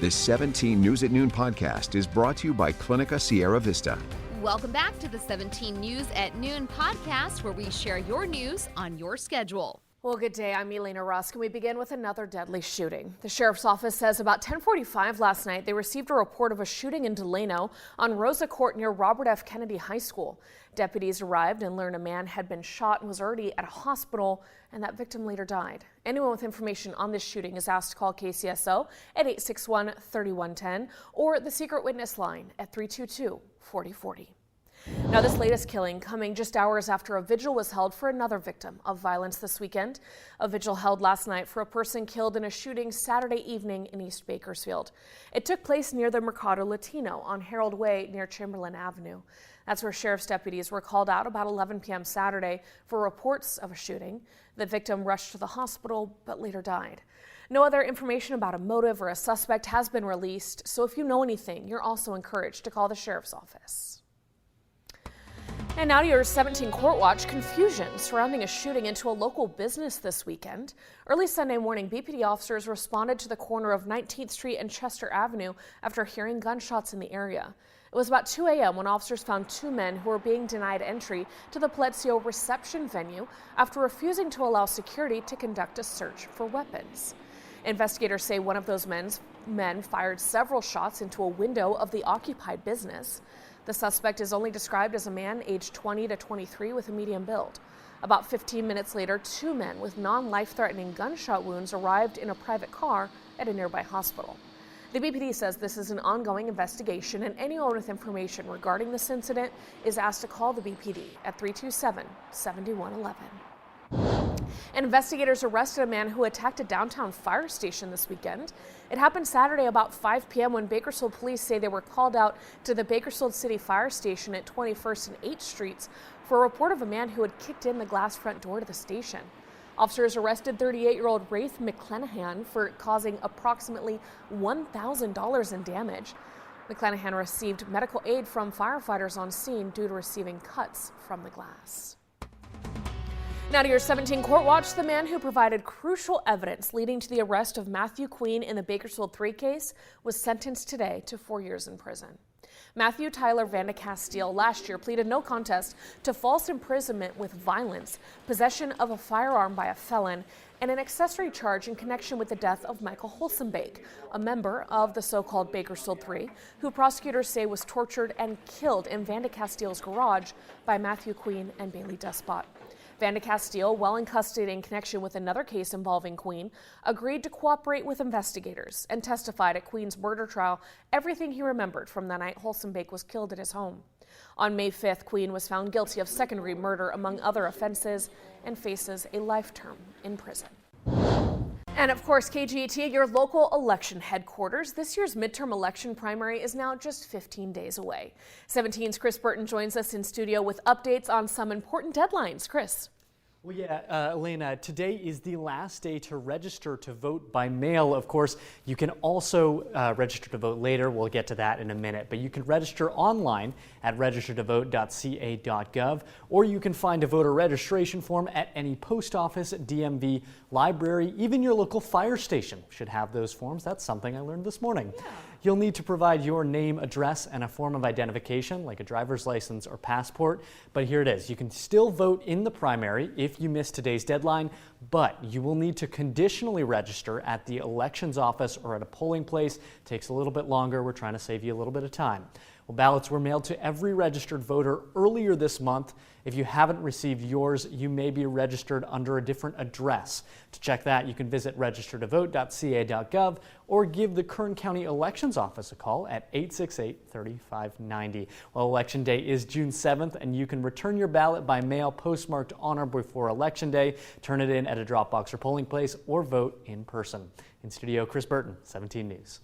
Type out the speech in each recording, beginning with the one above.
This 17 News at Noon podcast is brought to you by Clinica Sierra Vista. Welcome back to the 17 News at Noon podcast, where we share your news on your schedule. Well, good day. I'm Elena Rusk, and we begin with another deadly shooting. The sheriff's office says about 10:45 last night, they received a report of a shooting in Delano on Rosa Court near Robert F. Kennedy High School. Deputies arrived and learned a man had been shot and was already at a hospital, and that victim later died. Anyone with information on this shooting is asked to call KCSO at 861-3110 or the secret witness line at 322-4040. Now, this latest killing coming just hours after a vigil was held for another victim of violence this weekend. A vigil held last night for a person killed in a shooting Saturday evening in East Bakersfield. It took place near the Mercado Latino on Harold Way near Chamberlain Avenue. That's where sheriff's deputies were called out about 11 p.m. Saturday for reports of a shooting. The victim rushed to the hospital but later died. No other information about a motive or a suspect has been released, so if you know anything, you're also encouraged to call the sheriff's office. And now to your 17 Court Watch. Confusion surrounding a shooting into a local business this weekend. Early Sunday morning, BPD officers responded to the corner of 19th Street and Chester Avenue after hearing gunshots in the area. It was about 2 a.m. when officers found two men who were being denied entry to the Pelezzio Reception Venue after refusing to allow security to conduct a search for weapons. Investigators say one of those men fired several shots into a window of the occupied business. The suspect is only described as a man aged 20 to 23 with a medium build. About 15 minutes later, two men with non-life-threatening gunshot wounds arrived in a private car at a nearby hospital. The BPD says this is an ongoing investigation, and anyone with information regarding this incident is asked to call the BPD at 327-7111. And investigators arrested a man who attacked a downtown fire station this weekend. It happened Saturday about 5 p.m. when Bakersfield police say they were called out to the Bakersfield City Fire Station at 21st and 8th Streets for a report of a man who had kicked in the glass front door to the station. Officers arrested 38-year-old Rafe McClanahan for causing approximately $1,000 in damage. McClanahan received medical aid from firefighters on scene due to receiving cuts from the glass. Now to your 17 Court Watch. The man who provided crucial evidence leading to the arrest of Matthew Queen in the Bakersfield 3 case was sentenced today to 4 years in prison. Matthew Tyler Vandecastile last year pleaded no contest to false imprisonment with violence, possession of a firearm by a felon, and an accessory charge in connection with the death of Michael Holsenbake, a member of the so-called Bakersfield 3, who prosecutors say was tortured and killed in Vandecastile's garage by Matthew Queen and Bailey Despot. Vandecastile, while in custody in connection with another case involving Queen, agreed to cooperate with investigators and testified at Queen's murder trial everything he remembered from the night Holsenbake was killed at his home. On May 5th, Queen was found guilty of second-degree murder, among other offenses, and faces a life term in prison. And of course, KGET, your local election headquarters. This year's midterm election primary is now just 15 days away. 17's Chris Burton joins us in studio with updates on some important deadlines. Chris. Well, yeah, Elena, today is the last day to register to vote by mail. Of course, you can also register to vote later. We'll get to that in a minute. But you can register online at registertovote.ca.gov, or you can find a voter registration form at any post office, DMV, library, even your local fire station should have those forms. That's something I learned this morning. Yeah. You'll need to provide your name, address, and a form of identification like a driver's license or passport. But here it is. You can still vote in the primary if you miss today's deadline, but you will need to conditionally register at the elections office or at a polling place. It takes a little bit longer. We're trying to save you a little bit of time. Well, ballots were mailed to every registered voter earlier this month. If you haven't received yours, you may be registered under a different address. To check that, you can visit registertovote.ca.gov or give the Kern County Elections Office a call at 868-3590. Well, Election Day is June 7th, and you can return your ballot by mail postmarked on or before Election Day, turn it in at a drop box or polling place, or vote in person. In studio, Chris Burton, 17 News.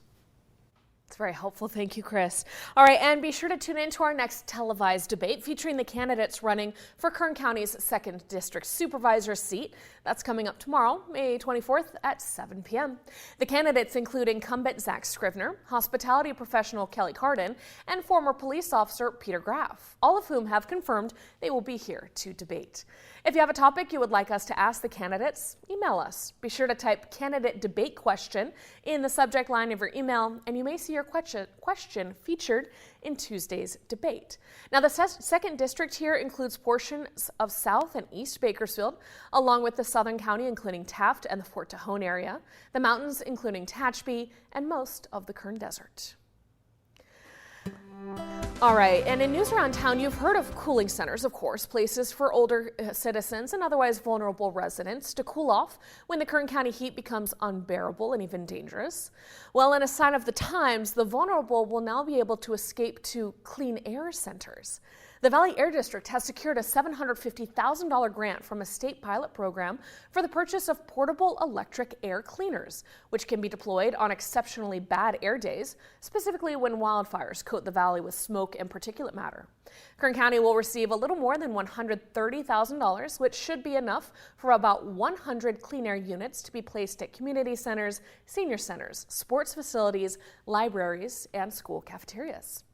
It's very helpful. Thank you, Chris. All right, and be sure to tune in to our next televised debate featuring the candidates running for Kern County's 2nd District Supervisor seat. That's coming up tomorrow, May 24th at 7 p.m. The candidates include incumbent Zach Scrivener, hospitality professional Kelly Carden, and former police officer Peter Graff, all of whom have confirmed they will be here to debate. If you have a topic you would like us to ask the candidates, email us. Be sure to type candidate debate question in the subject line of your email, and you may see your question featured in Tuesday's debate. Now, the second district here includes portions of South and East Bakersfield, along with the Southern County, including Taft and the Fort Tejon area, the mountains, including Tehachapi, and most of the Kern Desert. All right, and in news around town, you've heard of cooling centers, of course, places for older citizens and otherwise vulnerable residents to cool off when the Kern County heat becomes unbearable and even dangerous. Well, in a sign of the times, the vulnerable will now be able to escape to clean air centers. The Valley Air District has secured a $750,000 grant from a state pilot program for the purchase of portable electric air cleaners, which can be deployed on exceptionally bad air days, specifically when wildfires coat the valley with smoke and particulate matter. Kern County will receive a little more than $130,000, which should be enough for about 100 clean air units to be placed at community centers, senior centers, sports facilities, libraries, and school cafeterias.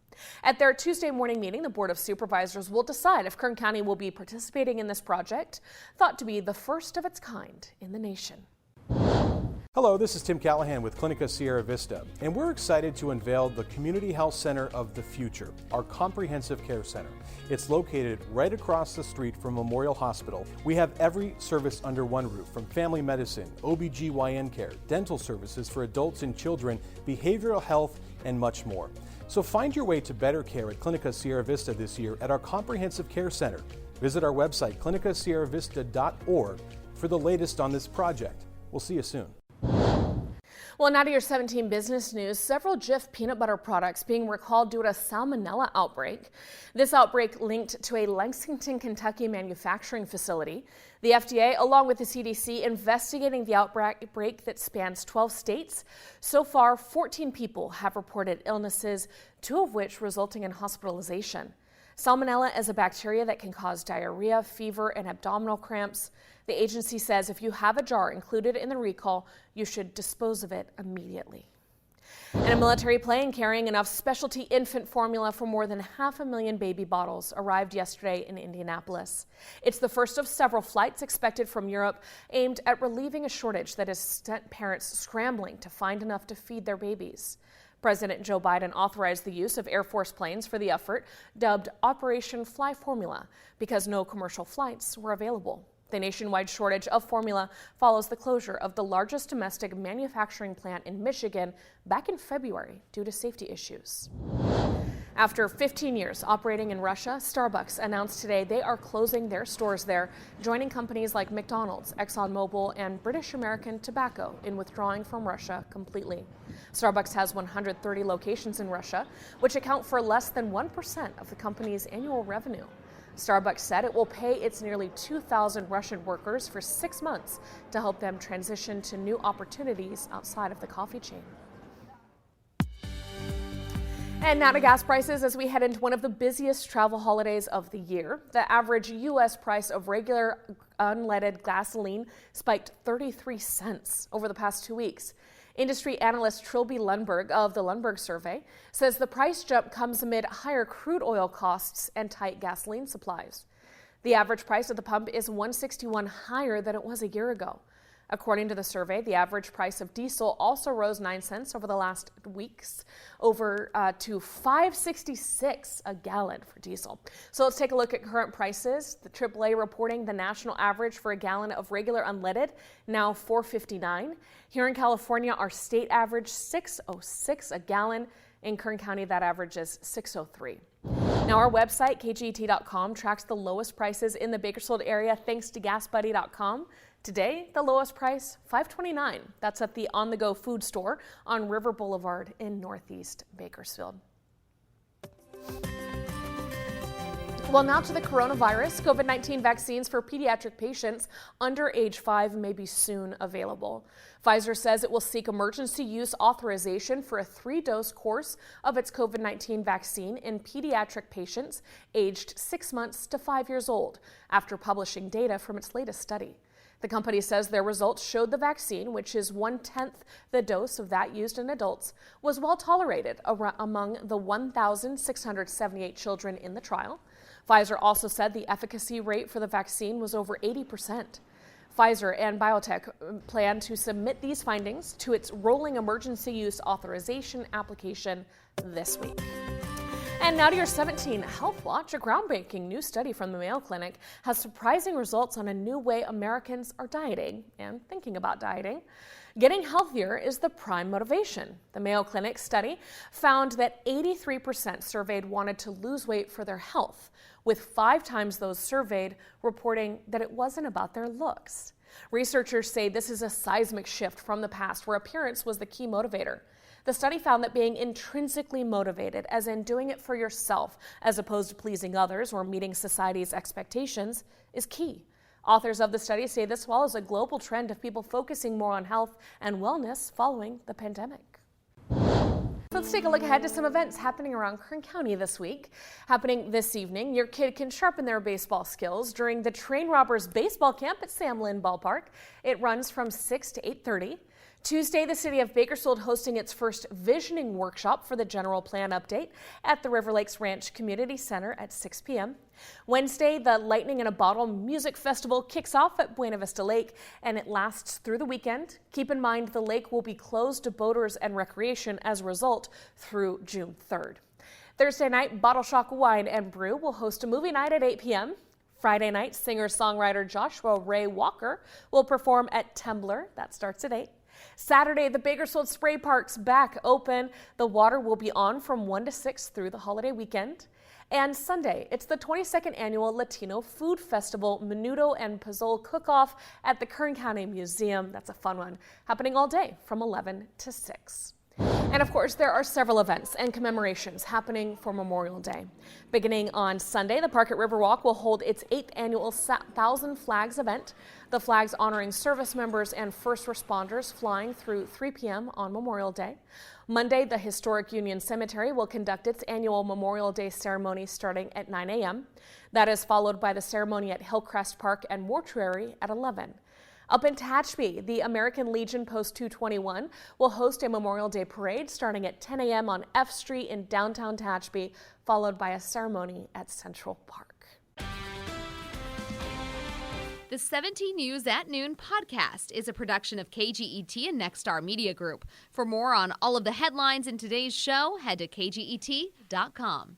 At their Tuesday morning meeting, the Board of Supervisors will decide if Kern County will be participating in this project, thought to be the first of its kind in the nation. Hello, this is Tim Callahan with Clinica Sierra Vista, and we're excited to unveil the Community Health Center of the Future, our comprehensive care center. It's located right across the street from Memorial Hospital. We have every service under one roof, from family medicine, OBGYN care, dental services for adults and children, behavioral health, and much more. So find your way to better care at Clinica Sierra Vista this year at our Comprehensive Care Center. Visit our website, clinicasierravista.org, for the latest on this project. We'll see you soon. Well, now to your 17 business news. Several Jif peanut butter products being recalled due to a salmonella outbreak. This outbreak linked to a Lexington, Kentucky manufacturing facility. The FDA, along with the CDC, investigating the outbreak that spans 12 states. So far, 14 people have reported illnesses, 2 of which resulting in hospitalization. Salmonella is a bacteria that can cause diarrhea, fever, and abdominal cramps. The agency says if you have a jar included in the recall, you should dispose of it immediately. And a military plane carrying enough specialty infant formula for more than 500,000 baby bottles arrived yesterday in Indianapolis. It's the first of several flights expected from Europe aimed at relieving a shortage that has sent parents scrambling to find enough to feed their babies. President Joe Biden authorized the use of Air Force planes for the effort, dubbed Operation Fly Formula, because no commercial flights were available. The nationwide shortage of formula follows the closure of the largest domestic manufacturing plant in Michigan back in February due to safety issues. After 15 years operating in Russia, Starbucks announced today they are closing their stores there, joining companies like McDonald's, ExxonMobil, and British American Tobacco in withdrawing from Russia completely. Starbucks has 130 locations in Russia, which account for less than 1% of the company's annual revenue. Starbucks said it will pay its nearly 2,000 Russian workers for 6 months to help them transition to new opportunities outside of the coffee chain. And now to gas prices as we head into one of the busiest travel holidays of the year. The average U.S. price of regular unleaded gasoline spiked 33 cents over the past 2 weeks. Industry analyst Trilby Lundberg of the Lundberg Survey says the price jump comes amid higher crude oil costs and tight gasoline supplies. The average price at the pump is $1.61 higher than it was a year ago. According to the survey, the average price of diesel also rose 9 cents over the last weeks, over to $5.66 a gallon for diesel. So let's take a look at current prices. The AAA reporting the national average for a gallon of regular unleaded, now $4.59. Here in California, our state average $6.06 a gallon. In Kern County, that average is $6.03. Now, our website, kget.com, tracks the lowest prices in the Bakersfield area thanks to GasBuddy.com. Today, the lowest price, $5.29. That's at the On The Go food store on River Boulevard in Northeast Bakersfield. Well, now to the coronavirus. COVID-19 vaccines for pediatric patients under age 5 may be soon available. Pfizer says it will seek emergency use authorization for a 3-dose course of its COVID-19 vaccine in pediatric patients aged 6 months to 5 years old after publishing data from its latest study. The company says their results showed the vaccine, which is 1/10 the dose of that used in adults, was well tolerated among the 1,678 children in the trial. Pfizer also said the efficacy rate for the vaccine was over 80%. Pfizer and biotech plan to submit these findings to its rolling emergency use authorization application this week. And now to your 17 Health Watch. A groundbreaking new study from the Mayo Clinic has surprising results on a new way Americans are dieting and thinking about dieting. Getting healthier is the prime motivation. The Mayo Clinic study found that 83% surveyed wanted to lose weight for their health, with 5 times those surveyed reporting that it wasn't about their looks. Researchers say this is a seismic shift from the past where appearance was the key motivator. The study found that being intrinsically motivated, as in doing it for yourself as opposed to pleasing others or meeting society's expectations, is key. Authors of the study say this follows a global trend of people focusing more on health and wellness following the pandemic. Let's take a look ahead to some events happening around Kern County this week. Happening this evening, your kid can sharpen their baseball skills during the Train Robbers Baseball Camp at Sam Lynn Ballpark. It runs from 6 to 8:30. Tuesday, the city of Bakersfield hosting its first visioning workshop for the general plan update at the River Lakes Ranch Community Center at 6 p.m. Wednesday, the Lightning in a Bottle Music Festival kicks off at Buena Vista Lake, and it lasts through the weekend. Keep in mind the lake will be closed to boaters and recreation as a result through June 3rd. Thursday night, Bottle Shock Wine and Brew will host a movie night at 8 p.m. Friday night, singer-songwriter Joshua Ray Walker will perform at Tembler. That starts at 8. Saturday, the Bakersfield Spray Park's back open. The water will be on from 1 to 6 through the holiday weekend. And Sunday, it's the 22nd annual Latino Food Festival Menudo and Pozole Cook-Off at the Kern County Museum. That's a fun one, happening all day from 11 to 6. And of course, there are several events and commemorations happening for Memorial Day. Beginning on Sunday, the Park at Riverwalk will hold its 8th annual 1,000 Flags event. The flags honoring service members and first responders flying through 3 p.m. on Memorial Day. Monday, the historic Union Cemetery will conduct its annual Memorial Day ceremony starting at 9 a.m. That is followed by the ceremony at Hillcrest Park and Mortuary at 11. Up in Tehachapi, the American Legion Post 221 will host a Memorial Day parade starting at 10 a.m. on F Street in downtown Tehachapi, followed by a ceremony at Central Park. The 17 News at Noon podcast is a production of KGET and Nexstar Media Group. For more on all of the headlines in today's show, head to kget.com.